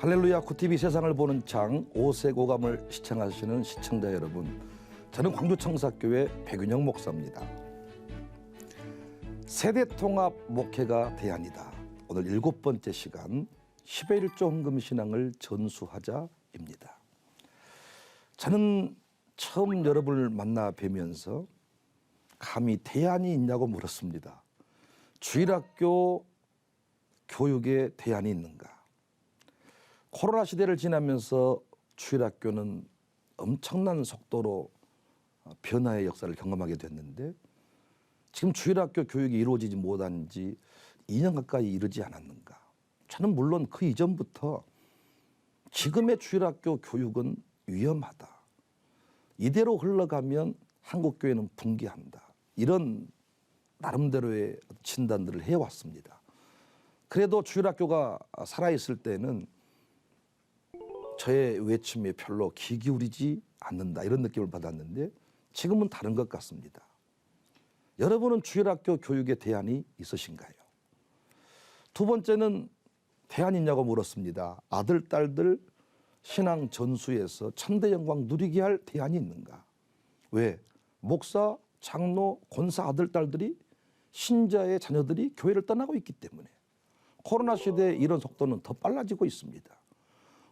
할렐루야 쿠TV 세상을 보는 장 5색 오감을 시청하시는 시청자 여러분, 저는 광주청사교회 백윤영 목사입니다. 세대통합 목회가 대안이다. 오늘 7번째 시간 10의 1조 헌금신앙을 전수하자입니다. 저는 처음 여러분을 만나 뵈면서 감히 대안이 있냐고 물었습니다. 주일학교 교육에 대안이 있는가? 코로나 시대를 지나면서 주일학교는 엄청난 속도로 변화의 역사를 경험하게 됐는데, 지금 주일학교 교육이 이루어지지 못한 지 2년 가까이 이르지 않았는가. 저는 물론 그 이전부터 지금의 주일학교 교육은 위험하다, 이대로 흘러가면 한국교회는 붕괴한다, 이런 나름대로의 진단들을 해왔습니다. 그래도 주일학교가 살아있을 때는 저의 외침에 별로 귀 기울이지 않는다, 이런 느낌을 받았는데 지금은 다른 것 같습니다. 여러분은 주일학교 교육에 대안이 있으신가요? 두 번째는 대안이 있냐고 물었습니다. 아들, 딸들 신앙 전수에서 천대 영광 누리게 할 대안이 있는가? 왜? 목사, 장로, 권사 아들, 딸들이, 신자의 자녀들이 교회를 떠나고 있기 때문에. 코로나 시대에 이런 속도는 더 빨라지고 있습니다.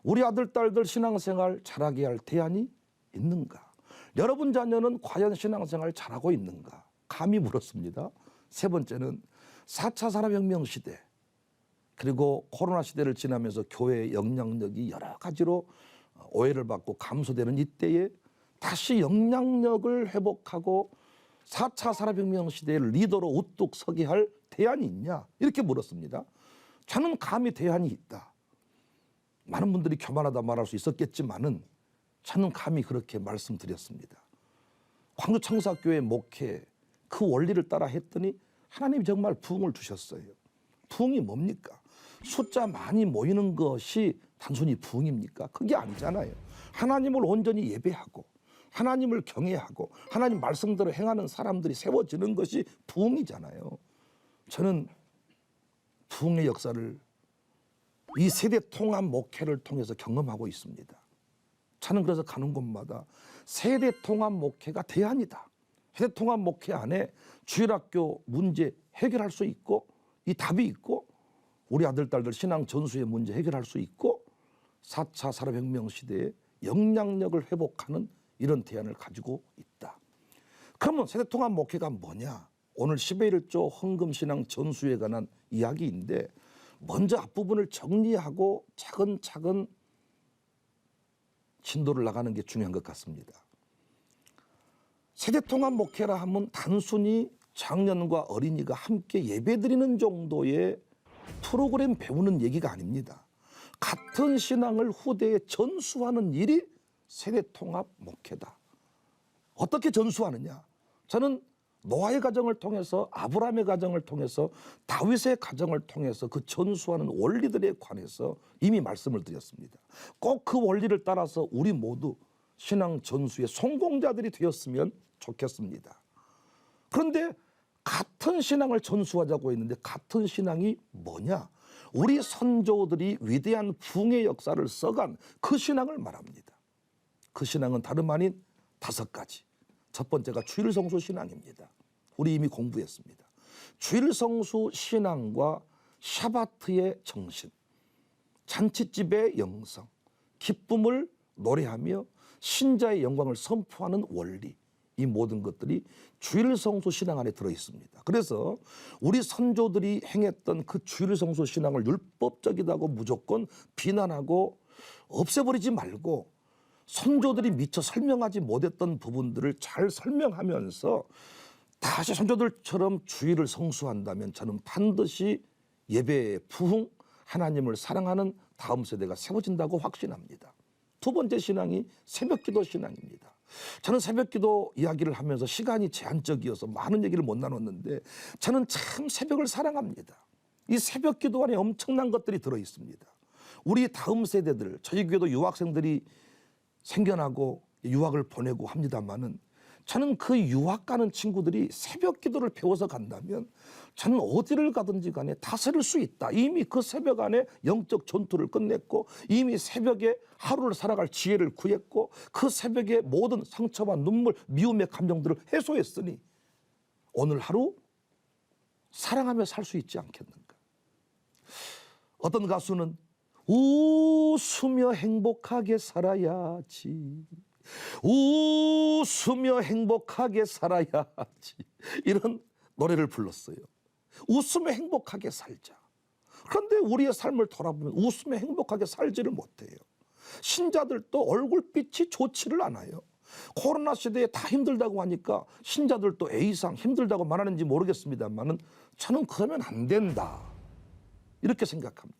우리 아들, 딸들 신앙생활 잘하게 할 대안이 있는가? 여러분 자녀는 과연 신앙생활 잘하고 있는가? 감히 물었습니다. 세 번째는 4차 산업혁명 시대, 그리고 코로나 시대를 지나면서 교회의 영향력이 여러 가지로 오해를 받고 감소되는 이때에 다시 영향력을 회복하고 4차 산업혁명 시대의 리더로 우뚝 서게 할 대안이 있냐? 이렇게 물었습니다. 저는 감히 대안이 있다. 많은 분들이 교만하다 말할 수 있었겠지만은 저는 감히 그렇게 말씀드렸습니다. 광주청사교회 목회 그 원리를 따라 했더니 하나님이 정말 부흥을 주셨어요. 부흥이 뭡니까? 숫자 많이 모이는 것이 단순히 부흥입니까? 그게 아니잖아요. 하나님을 온전히 예배하고 하나님을 경외하고 하나님 말씀대로 행하는 사람들이 세워지는 것이 부흥이잖아요. 저는 부흥의 역사를 이 세대 통합 목회를 통해서 경험하고 있습니다. 저는 그래서 가는 곳마다 세대 통합 목회가 대안이다. 세대 통합 목회 안에 주일학교 문제 해결할 수 있고, 이 답이 있고, 우리 아들, 딸들 신앙 전수의 문제 해결할 수 있고, 4차 산업혁명 시대에 영향력을 회복하는 이런 대안을 가지고 있다. 그러면 세대 통합 목회가 뭐냐? 오늘 10의 1조 헌금신앙 전수에 관한 이야기인데, 먼저 앞부분을 정리하고 차근차근 진도를 나가는 게 중요한 것 같습니다. 세대통합 목회라 하면 단순히 장년과 어린이가 함께 예배드리는 정도의 프로그램 배우는 얘기가 아닙니다. 같은 신앙을 후대에 전수하는 일이 세대통합 목회다. 어떻게 전수하느냐? 저는 노아의 가정을 통해서, 아브라함의 가정을 통해서, 다윗의 가정을 통해서 그 전수하는 원리들에 관해서 이미 말씀을 드렸습니다. 꼭 그 원리를 따라서 우리 모두 신앙 전수의 성공자들이 되었으면 좋겠습니다. 그런데 같은 신앙을 전수하자고 했는데 같은 신앙이 뭐냐? 우리 선조들이 위대한 부흥의 역사를 써간 그 신앙을 말합니다. 그 신앙은 다름 아닌 5가지. 첫 번째가 주일성수 신앙입니다. 우리 이미 공부했습니다. 주일성수 신앙과 샤바트의 정신, 잔치집의 영성, 기쁨을 노래하며 신자의 영광을 선포하는 원리, 이 모든 것들이 주일성수 신앙 안에 들어있습니다. 그래서 우리 선조들이 행했던 그 주일성수 신앙을 율법적이다고 무조건 비난하고 없애버리지 말고, 선조들이 미처 설명하지 못했던 부분들을 잘 설명하면서 다시 선조들처럼 주일을 성수한다면 저는 반드시 예배의 부흥, 하나님을 사랑하는 다음 세대가 세워진다고 확신합니다. 두 번째 신앙이 새벽기도 신앙입니다. 저는 새벽기도 이야기를 하면서 시간이 제한적이어서 많은 얘기를 못 나눴는데, 저는 참 새벽을 사랑합니다. 이 새벽기도 안에 엄청난 것들이 들어있습니다. 우리 다음 세대들, 저희 교회도 유학생들이 생겨나고 유학을 보내고 합니다마는 저는 그 유학 가는 친구들이 새벽 기도를 배워서 간다면 저는 어디를 가든지 간에 다스릴 수 있다. 이미 그 새벽 안에 영적 전투를 끝냈고 이미 새벽에 하루를 살아갈 지혜를 구했고 그 새벽에 모든 상처와 눈물, 미움의 감정들을 해소했으니 오늘 하루 사랑하며 살 수 있지 않겠는가. 어떤 가수는 웃으며 행복하게 살아야지, 웃으며 행복하게 살아야지, 이런 노래를 불렀어요. 웃으며 행복하게 살자. 그런데 우리의 삶을 돌아보면 웃으며 행복하게 살지를 못해요. 신자들도 얼굴빛이 좋지를 않아요. 코로나 시대에 다 힘들다고 하니까 신자들도 A상 힘들다고 말하는지 모르겠습니다만은 저는 그러면 안 된다, 이렇게 생각합니다.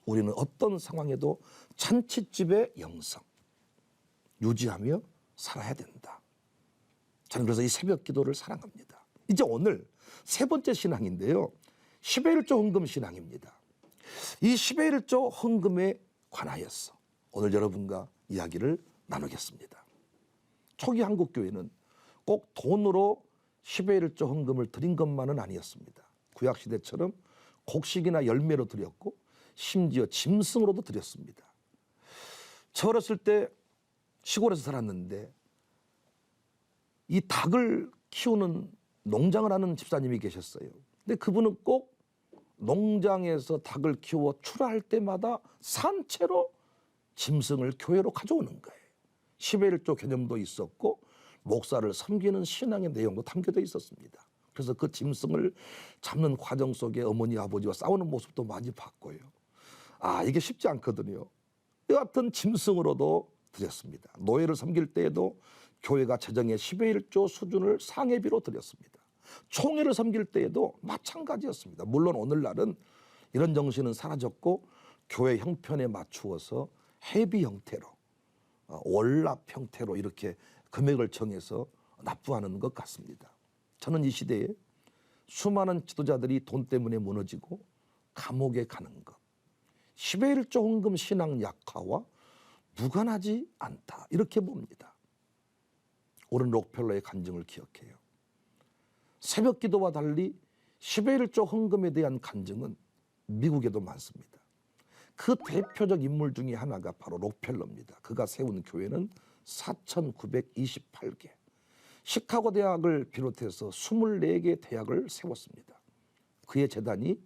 우리는 어떤 상황에도 잔칫집의 영성 유지하며 살아야 된다. 저는 그래서 이 새벽 기도를 사랑합니다. 이제 오늘 세 번째 신앙인데요, 10의 1조 헌금 신앙입니다. 이 10의 1조 헌금에 관하여서 오늘 여러분과 이야기를 나누겠습니다. 초기 한국교회는 꼭 돈으로 10의 1조 헌금을 드린 것만은 아니었습니다. 구약시대처럼 곡식이나 열매로 드렸고 심지어 짐승으로도 드렸습니다. 저 어렸을 때 시골에서 살았는데 이 닭을 키우는 농장을 하는 집사님이 계셨어요. 근데 그분은 꼭 농장에서 닭을 키워 출하할 때마다 산채로 짐승을 교회로 가져오는 거예요. 10의 1조 개념도 있었고 목사를 섬기는 신앙의 내용도 담겨져 있었습니다. 그래서 그 짐승을 잡는 과정 속에 어머니 아버지와 싸우는 모습도 많이 봤고요. 이게 쉽지 않거든요. 여하튼 짐승으로도 드렸습니다. 노예를 섬길 때에도 교회가 재정의 10의 1조 수준을 상회비로 드렸습니다. 총회를 섬길 때에도 마찬가지였습니다. 물론 오늘날은 이런 정신은 사라졌고 교회 형편에 맞추어서 회비 형태로, 월납 형태로 이렇게 금액을 정해서 납부하는 것 같습니다. 저는 이 시대에 수많은 지도자들이 돈 때문에 무너지고 감옥에 가는 것, 10의 1조 헌금 신앙 약화와 무관하지 않다, 이렇게 봅니다. 오른 록펠러의 간증을 기억해요. 새벽 기도와 달리 10의 1조 헌금에 대한 간증은 미국에도 많습니다. 그 대표적 인물 중에 하나가 바로 록펠러입니다. 그가 세운 교회는 4,928개, 시카고 대학을 비롯해서 24개 대학을 세웠습니다. 그의 재단이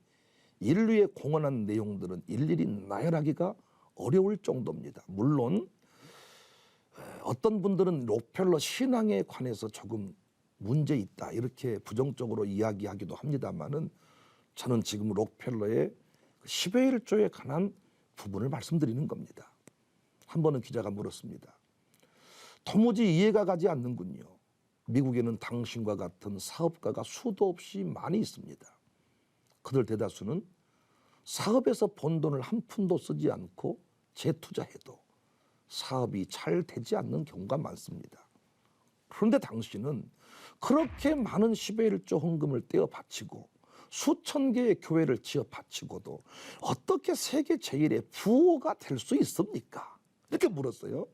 인류에 공헌한 내용들은 일일이 나열하기가 어려울 정도입니다. 물론 어떤 분들은 록펠러 신앙에 관해서 조금 문제 있다, 이렇게 부정적으로 이야기하기도 합니다만은 저는 지금 록펠러의 10의 1조에 관한 부분을 말씀드리는 겁니다. 한 번은 기자가 물었습니다. 도무지 이해가 가지 않는군요. 미국에는 당신과 같은 사업가가 수도 없이 많이 있습니다. 그들 대다수는 사업에서 번 돈을 한 푼도 쓰지 않고 재투자해도 사업이 잘 되지 않는 경우가 많습니다. 그런데 당신은 그렇게 많은 10의 1조 헌금을 떼어 바치고 수천 개의 교회를 지어 바치고도 어떻게 세계 제일의 부호가 될 수 있습니까? 이렇게 물었어요.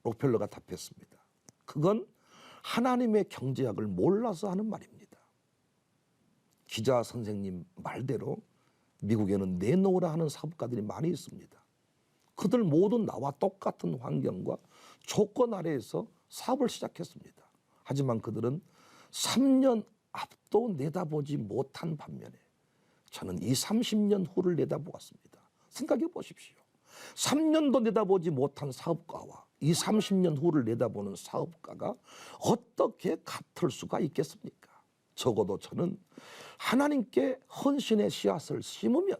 록펠러가 답했습니다. 그건 하나님의 경제학을 몰라서 하는 말입니다. 기자 선생님 말대로 미국에는 내놓으라 하는 사업가들이 많이 있습니다. 그들 모두 나와 똑같은 환경과 조건 아래에서 사업을 시작했습니다. 하지만 그들은 3년 앞도 내다보지 못한 반면에 저는 이 30년 후를 내다보았습니다. 생각해 보십시오. 3년도 내다보지 못한 사업가와 이 30년 후를 내다보는 사업가가 어떻게 같을 수가 있겠습니까? 적어도 저는 하나님께 헌신의 씨앗을 심으면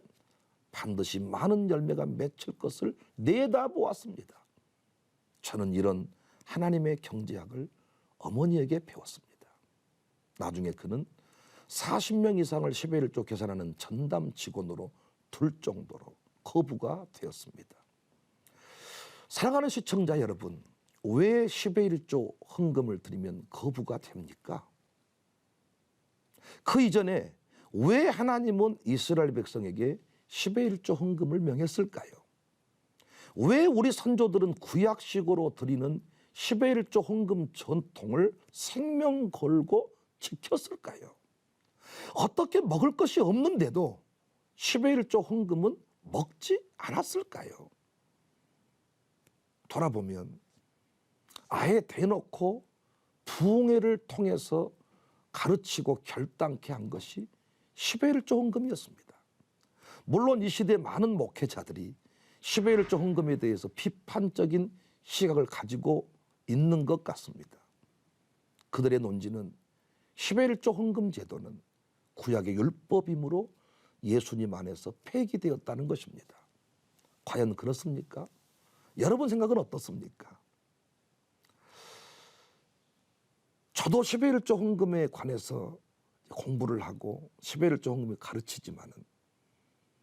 반드시 많은 열매가 맺힐 것을 내다보았습니다. 저는 이런 하나님의 경제학을 어머니에게 배웠습니다. 나중에 그는 40명 이상을 10의 1조 계산하는 전담 직원으로 둘 정도로 거부가 되었습니다. 사랑하는 시청자 여러분, 왜 10의 1조 헌금을 드리면 거부가 됩니까? 그 이전에 왜 하나님은 이스라엘 백성에게 10의 1조 헌금을 명했을까요? 왜 우리 선조들은 구약식으로 드리는 십의 1조 헌금 전통을 생명 걸고 지켰을까요? 어떻게 먹을 것이 없는데도 십의 1조 헌금은 먹지 않았을까요? 돌아보면 아예 대놓고 부흥회를 통해서 가르치고 결단케 한 것이 십의 1조 헌금이었습니다. 물론 이 시대의 많은 목회자들이 십의 1조 헌금에 대해서 비판적인 시각을 가지고 있는 것 같습니다. 그들의 논지는 십의 1조 헌금 제도는 구약의 율법이므로 예수님 안에서 폐기되었다는 것입니다. 과연 그렇습니까? 여러분 생각은 어떻습니까? 저도 십의 1조 헌금에 관해서 공부를 하고 십의 1조 헌금을 가르치지만은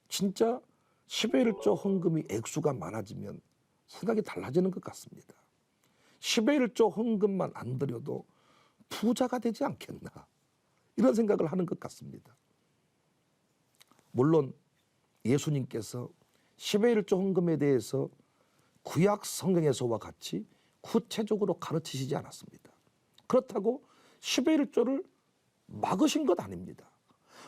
진짜 십의 1조 헌금이 액수가 많아지면 생각이 달라지는 것 같습니다. 십의 1조 헌금만 안 드려도 부자가 되지 않겠나 이런 생각을 하는 것 같습니다. 물론 예수님께서 십의 1조 헌금에 대해서 구약 성경에서와 같이 구체적으로 가르치시지 않았습니다. 그렇다고 십의 1조를 막으신 것 아닙니다.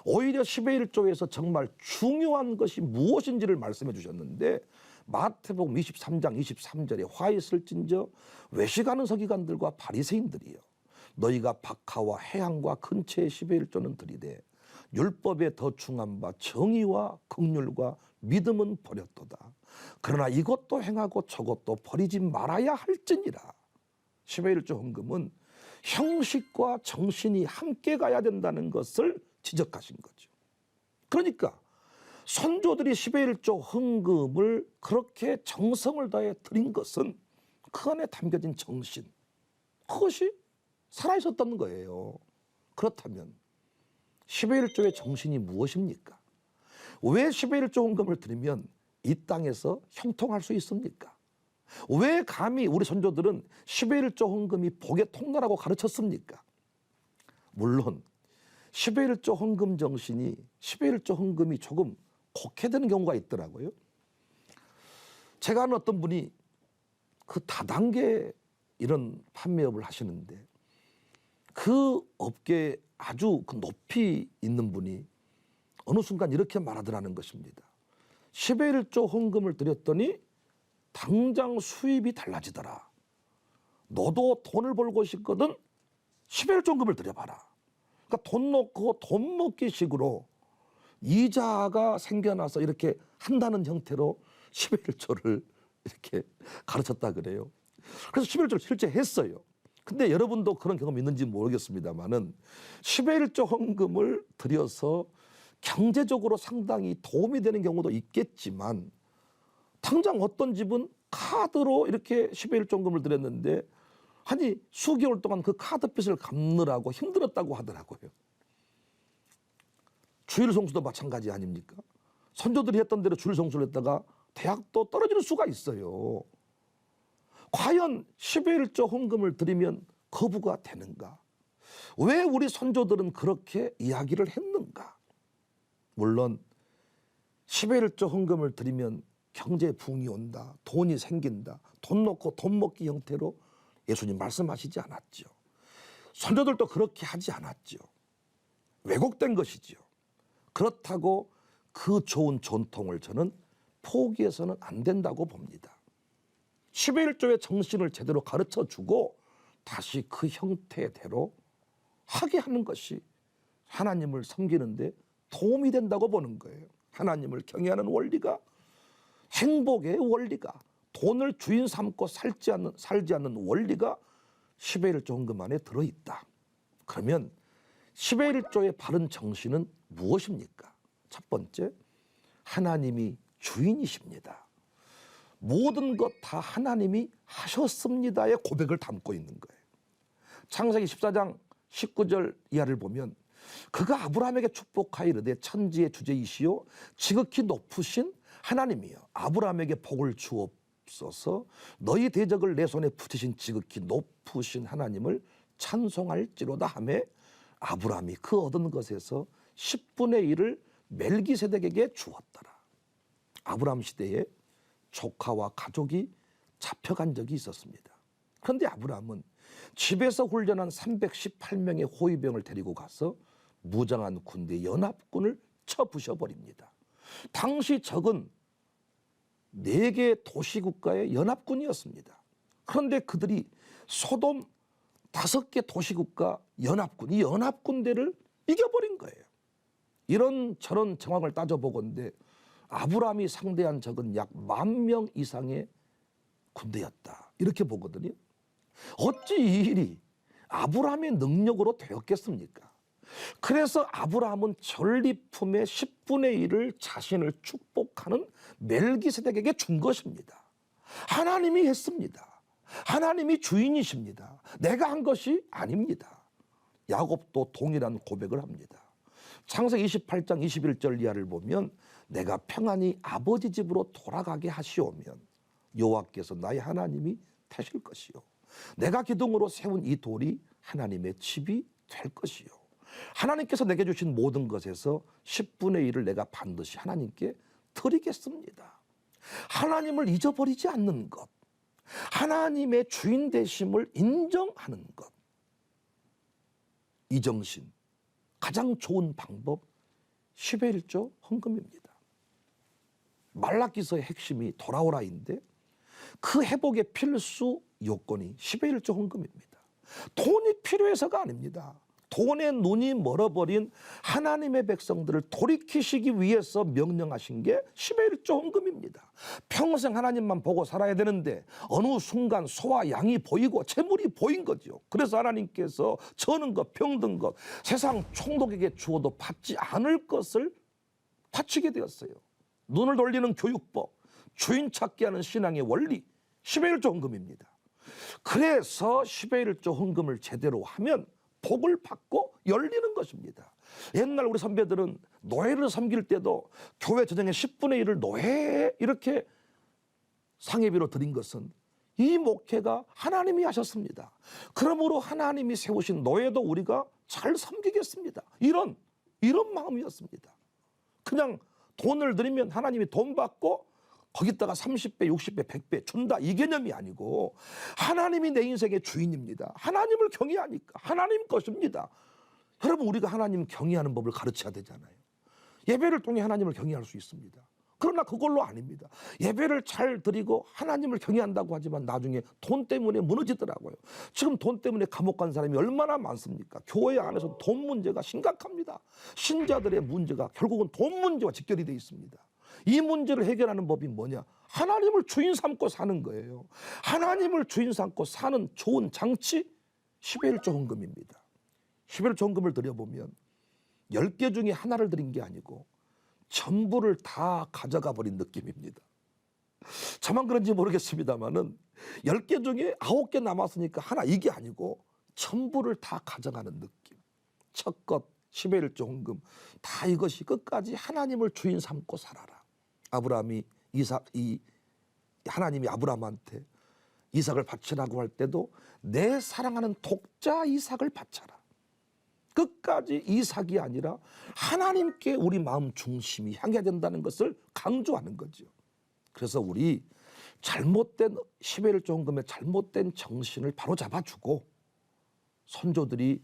오히려 십의 1조에서 정말 중요한 것이 무엇인지를 말씀해 주셨는데 마태복음 23장 23절에 화 있을진저 외식하는 서기관들과 바리새인들이여 너희가 박하와 해양과 근처의 십의 1조는 드리되 율법에 더 중한 바 정의와 긍휼과 믿음은 버렸도다. 그러나 이것도 행하고 저것도 버리지 말아야 할지니라. 십의 1조 헌금은 형식과 정신이 함께 가야 된다는 것을 지적하신 거죠. 그러니까 선조들이 십의 1조 헌금을 그렇게 정성을 다해 드린 것은 그 안에 담겨진 정신, 그것이 살아있었던 거예요. 그렇다면 십의 1조의 정신이 무엇입니까? 왜 십의 1조 헌금을 드리면 이 땅에서 형통할 수 있습니까? 왜 감히 우리 선조들은 십의 1조 헌금이 복의 통로라고 가르쳤습니까? 물론 십의 1조 헌금 정신이 십의 1조 헌금이 조금 곡해되는 경우가 있더라고요. 제가 아는 어떤 분이 그 다단계 이런 판매업을 하시는데 그 업계에 아주 그 높이 있는 분이 어느 순간 이렇게 말하더라는 것입니다. 십의 1조 헌금을 드렸더니 당장 수입이 달라지더라. 너도 돈을 벌고 싶거든 십의 1조 헌금을 드려봐라. 그러니까 돈 놓고 돈 먹기 식으로 이자가 생겨나서 이렇게 한다는 형태로 십의 1조를 이렇게 가르쳤다 그래요. 그래서 십의 1조를 실제 했어요. 근데 여러분도 그런 경험 있는지 모르겠습니다만은 십의 1조 헌금을 들여서 경제적으로 상당히 도움이 되는 경우도 있겠지만 당장 어떤 집은 카드로 이렇게 십의 1조 헌금을 드렸는데 아니 수개월 동안 그 카드빚을 갚느라고 힘들었다고 하더라고요. 주일 성수도 마찬가지 아닙니까? 선조들이 했던 대로 주일 성수를 했다가 대학도 떨어질 수가 있어요. 과연 십의 1조 헌금을 드리면 거부가 되는가? 왜 우리 선조들은 그렇게 이야기를 했는가? 물론 십의 1조 헌금을 드리면 경제 부흥이 온다, 돈이 생긴다, 돈 놓고 돈 먹기 형태로 예수님 말씀하시지 않았죠. 선조들도 그렇게 하지 않았죠. 왜곡된 것이죠. 그렇다고 그 좋은 전통을 저는 포기해서는 안 된다고 봅니다. 십의 1조의 정신을 제대로 가르쳐주고 다시 그 형태대로 하게 하는 것이 하나님을 섬기는데 도움이 된다고 보는 거예요. 하나님을 경외하는 원리가, 행복의 원리가, 돈을 주인 삼고 살지 않는 원리가 십의 1조 헌금 안에 들어있다. 그러면 십의 1조의 바른 정신은 무엇입니까? 첫 번째, 하나님이 주인이십니다. 모든 것 다 하나님이 하셨습니다의 고백을 담고 있는 거예요. 창세기 14장 19절 이하를 보면 그가 아브라함에게 축복하여 이르되 천지의 주제이시오 지극히 높으신 하나님이여 아브라함에게 복을 주옵소서 너희 대적을 내 손에 붙이신 지극히 높으신 하나님을 찬송할지로다 하매 아브라함이 그 얻은 것에서 10분의 1을 멜기세덱에게 주었더라. 아브라함 시대에 조카와 가족이 잡혀간 적이 있었습니다. 그런데 아브라함은 집에서 훈련한 318명의 호위병을 데리고 가서 무장한 군대 연합군을 쳐 부셔버립니다. 당시 적은 4개 도시국가의 연합군이었습니다. 그런데 그들이 소돔 5개 도시국가 연합군, 이 연합군대를 이겨버린 거예요. 이런 저런 정황을 따져보건대 아브라함이 상대한 적은 약 10,000명 이상의 군대였다, 이렇게 보거든요. 어찌 이 일이 아브라함의 능력으로 되었겠습니까? 그래서 아브라함은 전리품의 10분의 1을 자신을 축복하는 멜기세덱에게 준 것입니다. 하나님이 했습니다. 하나님이 주인이십니다. 내가 한 것이 아닙니다. 야곱도 동일한 고백을 합니다. 창세기 28장 21절 이하를 보면 내가 평안히 아버지 집으로 돌아가게 하시오면 여호와께서 나의 하나님이 되실 것이요 내가 기둥으로 세운 이 돌이 하나님의 집이 될 것이요 하나님께서 내게 주신 모든 것에서 10분의 1을 내가 반드시 하나님께 드리겠습니다. 하나님을 잊어버리지 않는 것, 하나님의 주인 되심을 인정하는 것, 이 정신, 가장 좋은 방법 10의 1조 헌금입니다. 말라기서의 핵심이 돌아오라인데 그 회복의 필수 요건이 10의 1조 헌금입니다. 돈이 필요해서가 아닙니다. 돈에 눈이 멀어버린 하나님의 백성들을 돌이키시기 위해서 명령하신 게 10의 1조 헌금입니다. 평생 하나님만 보고 살아야 되는데 어느 순간 소와 양이 보이고 재물이 보인 거죠. 그래서 하나님께서 저는 것, 병든 것, 세상 총독에게 주어도 받지 않을 것을 바치게 되었어요. 눈을 돌리는 교육법, 주인 찾게 하는 신앙의 원리, 10의 1조 헌금입니다. 그래서 10의 1조 헌금을 제대로 하면 복을 받고 열리는 것입니다. 옛날 우리 선배들은 노예를 섬길 때도 교회 재정의 10분의 1을 노예 이렇게 상해비로 드린 것은 이 목회가 하나님이 하셨습니다. 그러므로 하나님이 세우신 노예도 우리가 잘 섬기겠습니다. 이런 마음이었습니다. 그냥 돈을 드리면 하나님이 돈 받고 거기다가 30배, 60배, 100배 준다, 이 개념이 아니고 하나님이 내 인생의 주인입니다. 하나님을 경외하니까 하나님 것입니다. 여러분, 우리가 하나님 경외하는 법을 가르쳐야 되잖아요. 예배를 통해 하나님을 경외할 수 있습니다. 그러나 그걸로 아닙니다. 예배를 잘 드리고 하나님을 경외한다고 하지만 나중에 돈 때문에 무너지더라고요. 지금 돈 때문에 감옥 간 사람이 얼마나 많습니까? 교회 안에서 돈 문제가 심각합니다. 신자들의 문제가 결국은 돈 문제와 직결이 되어 있습니다. 이 문제를 해결하는 법이 뭐냐? 하나님을 주인 삼고 사는 거예요. 하나님을 주인 삼고 사는 좋은 장치 10의 1조 헌금입니다. 10의 1조 헌금을 드려보면 10개 중에 하나를 드린 게 아니고 전부를 다 가져가 버린 느낌입니다. 저만 그런지 모르겠습니다만은 10개 중에 9개 남았으니까 하나, 이게 아니고 전부를 다 가져가는 느낌. 첫 것 10의 1조 헌금, 다 이것이 끝까지 하나님을 주인 삼고 살아라. 아브라함이 하나님이 아브라함한테 이삭을 바치라고 할 때도 내 사랑하는 독자 이삭을 바쳐라. 끝까지 이삭이 아니라 하나님께 우리 마음 중심이 향해야 된다는 것을 강조하는 거죠. 그래서 우리 잘못된 10의 1조 헌금의 잘못된 정신을 바로 잡아주고 선조들이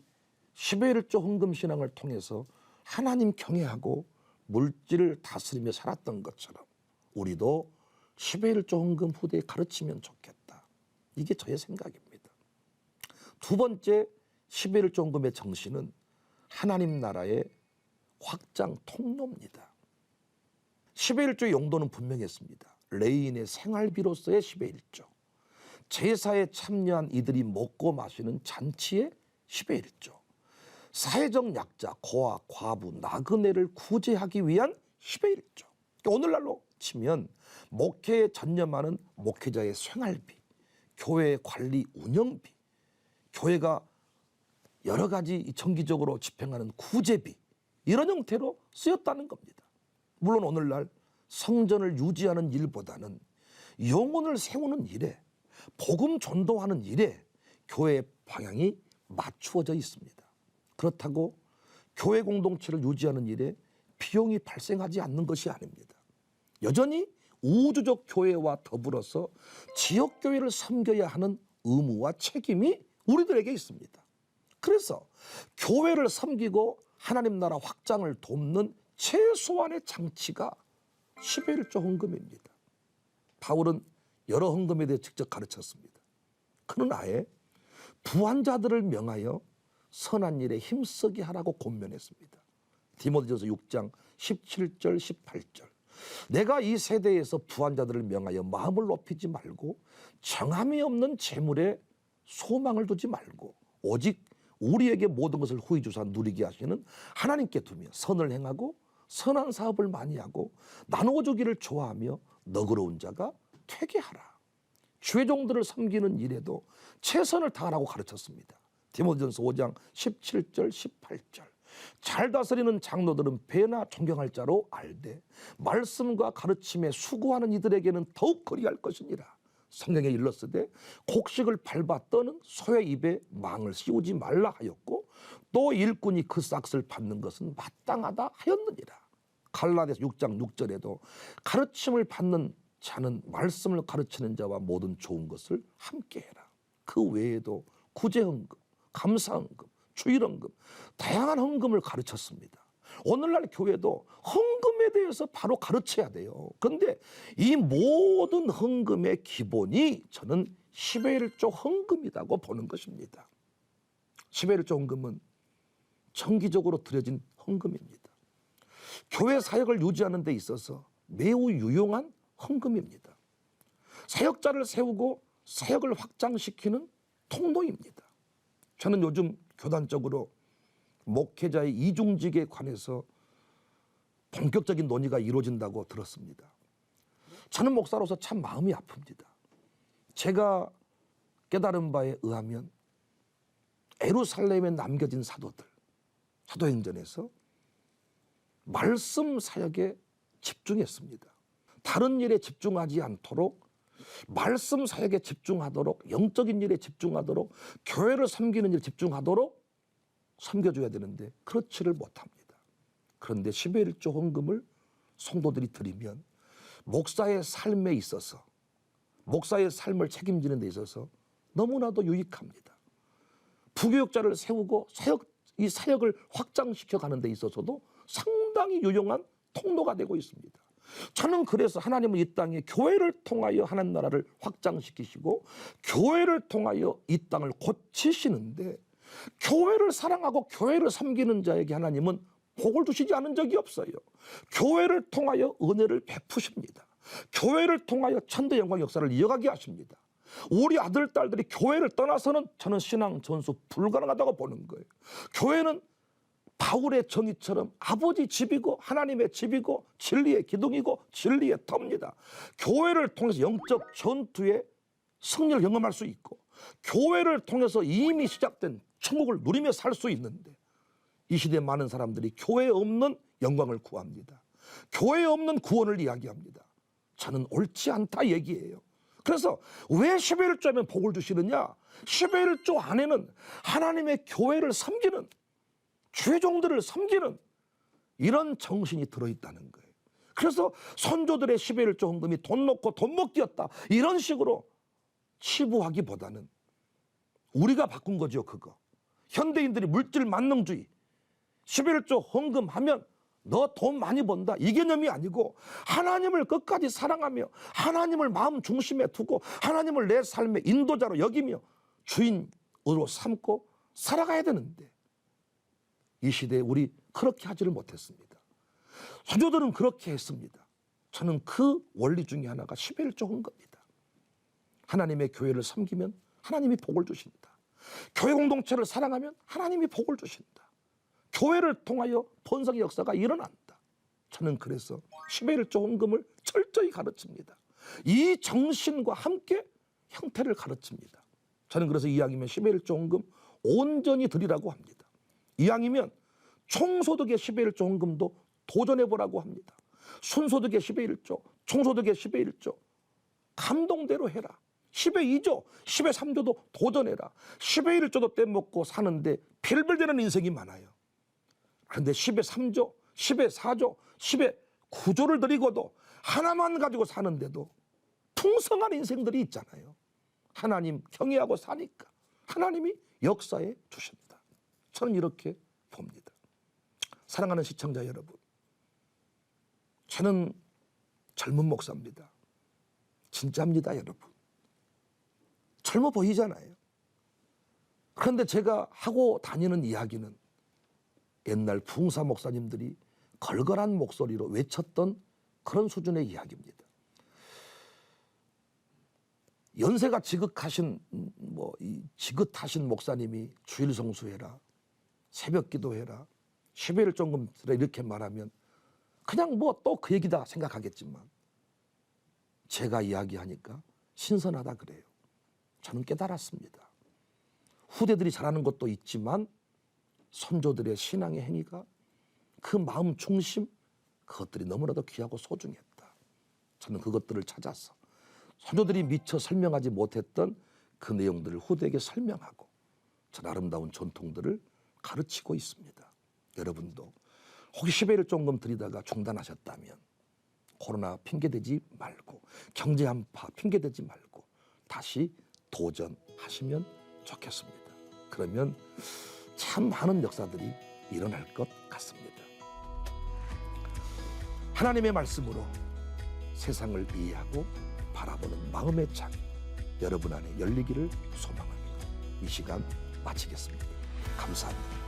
10의 1조 헌금 신앙을 통해서 하나님 경외하고 물질을 다스리며 살았던 것처럼 우리도 10의 1조 헌금 후대에 가르치면 좋겠다. 이게 저의 생각입니다. 두 번째 10의 1조 헌금의 정신은 하나님 나라의 확장 통로입니다. 10의 1조의 용도는 분명했습니다. 레인의 생활비로서의 10의 1조, 제사에 참여한 이들이 먹고 마시는 잔치의 10의 1조, 사회적 약자, 고아, 과부, 나그네를 구제하기 위한 10의 1조. 오늘날로 치면 목회에 전념하는 목회자의 생활비, 교회 관리 운영비, 교회가 여러 가지 정기적으로 집행하는 구제비, 이런 형태로 쓰였다는 겁니다. 물론 오늘날 성전을 유지하는 일보다는 영혼을 세우는 일에, 복음 전도하는 일에 교회의 방향이 맞추어져 있습니다. 그렇다고 교회 공동체를 유지하는 일에 비용이 발생하지 않는 것이 아닙니다. 여전히 우주적 교회와 더불어서 지역교회를 섬겨야 하는 의무와 책임이 우리들에게 있습니다. 그래서 교회를 섬기고 하나님 나라 확장을 돕는 최소한의 장치가 10의 1조 헌금입니다. 바울은 여러 헌금에 대해 직접 가르쳤습니다. 그는 아예 부한 자들을 명하여 선한 일에 힘쓰게 하라고 권면했습니다. 디모데전서 6장 17절 18절. 내가 이 세대에서 부한 자들을 명하여 마음을 높이지 말고 정함이 없는 재물에 소망을 두지 말고 오직 우리에게 모든 것을 후히 주사 누리게 하시는 하나님께 두며 선을 행하고 선한 사업을 많이 하고 나누어 주기를 좋아하며 너그러운 자가 되게 하라. 주의 종들을 섬기는 일에도 최선을 다하라고 가르쳤습니다. 디모데전서 5장 17절 18절. 잘 다스리는 장로들은 배나 존경할 자로 알되 말씀과 가르침에 수고하는 이들에게는 더욱 그리할 것이니라. 성경에 일렀으되 곡식을 밟아 떠는 소의 입에 망을 씌우지 말라 하였고 또 일꾼이 그 싹을 받는 것은 마땅하다 하였느니라. 갈라디아서 6장 6절에도 가르침을 받는 자는 말씀을 가르치는 자와 모든 좋은 것을 함께해라. 그 외에도 구제헌금, 감사헌금, 주일헌금, 다양한 헌금을 가르쳤습니다. 오늘날 교회도 헌금에 대해서 바로 가르쳐야 돼요. 그런데 이 모든 헌금의 기본이 저는 10의 1조 헌금이라고 보는 것입니다. 10의 1조 헌금은 정기적으로 드려진 헌금입니다. 교회 사역을 유지하는 데 있어서 매우 유용한 헌금입니다. 사역자를 세우고 사역을 확장시키는 통로입니다. 저는 요즘 교단적으로 목회자의 이중직에 관해서 본격적인 논의가 이루어진다고 들었습니다. 저는 목사로서 참 마음이 아픕니다. 제가 깨달은 바에 의하면 예루살렘에 남겨진 사도들, 사도행전에서 말씀 사역에 집중했습니다. 다른 일에 집중하지 않도록 말씀 사역에 집중하도록, 영적인 일에 집중하도록, 교회를 섬기는 일에 집중하도록 섬겨줘야 되는데 그렇지를 못합니다. 그런데 10의 1조 헌금을 성도들이 드리면 목사의 삶에 있어서, 목사의 삶을 책임지는 데 있어서 너무나도 유익합니다. 부교육자를 세우고 이 사역을 확장시켜 가는 데 있어서도 상당히 유용한 통로가 되고 있습니다. 저는 그래서 하나님은 이 땅에 교회를 통하여 하나님 나라를 확장시키시고 교회를 통하여 이 땅을 고치시는데 교회를 사랑하고 교회를 섬기는 자에게 하나님은 복을 주시지 않은 적이 없어요. 교회를 통하여 은혜를 베푸십니다. 교회를 통하여 천대 영광 역사를 이어가게 하십니다. 우리 아들, 딸들이 교회를 떠나서는 저는 신앙 전수 불가능하다고 보는 거예요. 교회는 바울의 정의처럼 아버지 집이고 하나님의 집이고 진리의 기둥이고 진리의 터입니다. 교회를 통해서 영적 전투의 승리를 경험할 수 있고 교회를 통해서 이미 시작된 천국을 누리며 살 수 있는데 이 시대에 많은 사람들이 교회에 없는 영광을 구합니다. 교회에 없는 구원을 이야기합니다. 저는 옳지 않다 얘기해요. 그래서 왜 10의 1조면 복을 주시느냐? 10의 1조 안에는 하나님의 교회를 섬기는 주의 종들을 섬기는 이런 정신이 들어있다는 거예요. 그래서 선조들의 10의 1조 헌금이 돈 놓고 돈 먹기였다 이런 식으로 치부하기보다는 우리가 바꾼 거죠. 그거 현대인들이 물질 만능주의 10의 1조 헌금하면 너 돈 많이 번다 이 개념이 아니고 하나님을 끝까지 사랑하며 하나님을 마음 중심에 두고 하나님을 내 삶의 인도자로 여기며 주인으로 삼고 살아가야 되는데 이 시대에 우리 그렇게 하지를 못했습니다. 선조들은 그렇게 했습니다. 저는 그 원리 중에 하나가 10의 1조 헌금입니다. 하나님의 교회를 섬기면 하나님이 복을 주신다. 교회 공동체를 사랑하면 하나님이 복을 주신다. 교회를 통하여 번성의 역사가 일어난다. 저는 그래서 10의 1조 헌금을 철저히 가르칩니다. 이 정신과 함께 형태를 가르칩니다. 저는 그래서 이왕이면 10의 1조 헌금 온전히 드리라고 합니다. 이왕이면 총소득의 10의 1조 헌금도 도전해보라고 합니다. 순소득의 10의 1조, 총소득의 10의 1조 감동대로 해라. 10의 2조, 10의 3조도 도전해라. 10의 1조도 떼먹고 사는데 별별되는 인생이 많아요. 그런데 10의 3조, 10의 4조, 10의 9조를 드리고도 하나만 가지고 사는데도 풍성한 인생들이 있잖아요. 하나님 경외하고 사니까 하나님이 역사해 주신다. 저는 이렇게 봅니다. 사랑하는 시청자 여러분, 저는 젊은 목사입니다. 진짜입니다, 여러분. 젊어 보이잖아요. 그런데 제가 하고 다니는 이야기는 옛날 부흥사 목사님들이 걸걸한 목소리로 외쳤던 그런 수준의 이야기입니다. 연세가 지긋하신 지긋하신 목사님이 주일 성수해라, 새벽 기도해라, 10일 종금 이렇게 말하면 그냥 또 그 얘기다 생각하겠지만 제가 이야기하니까 신선하다 그래요. 저는 깨달았습니다. 후대들이 잘하는 것도 있지만 선조들의 신앙의 행위가 그 마음 중심, 그것들이 너무나도 귀하고 소중했다. 저는 그것들을 찾아서 선조들이 미처 설명하지 못했던 그 내용들을 후대에게 설명하고 전 아름다운 전통들을 가르치고 있습니다. 여러분도 혹시 10일 종금 드리다가 중단하셨다면 코로나 핑계대지 말고 경제 한파 핑계대지 말고 다시 도전하시면 좋겠습니다. 그러면 참 많은 역사들이 일어날 것 같습니다. 하나님의 말씀으로 세상을 이해하고 바라보는 마음의 창 여러분 안에 열리기를 소망합니다. 이 시간 마치겠습니다. 감사합니다.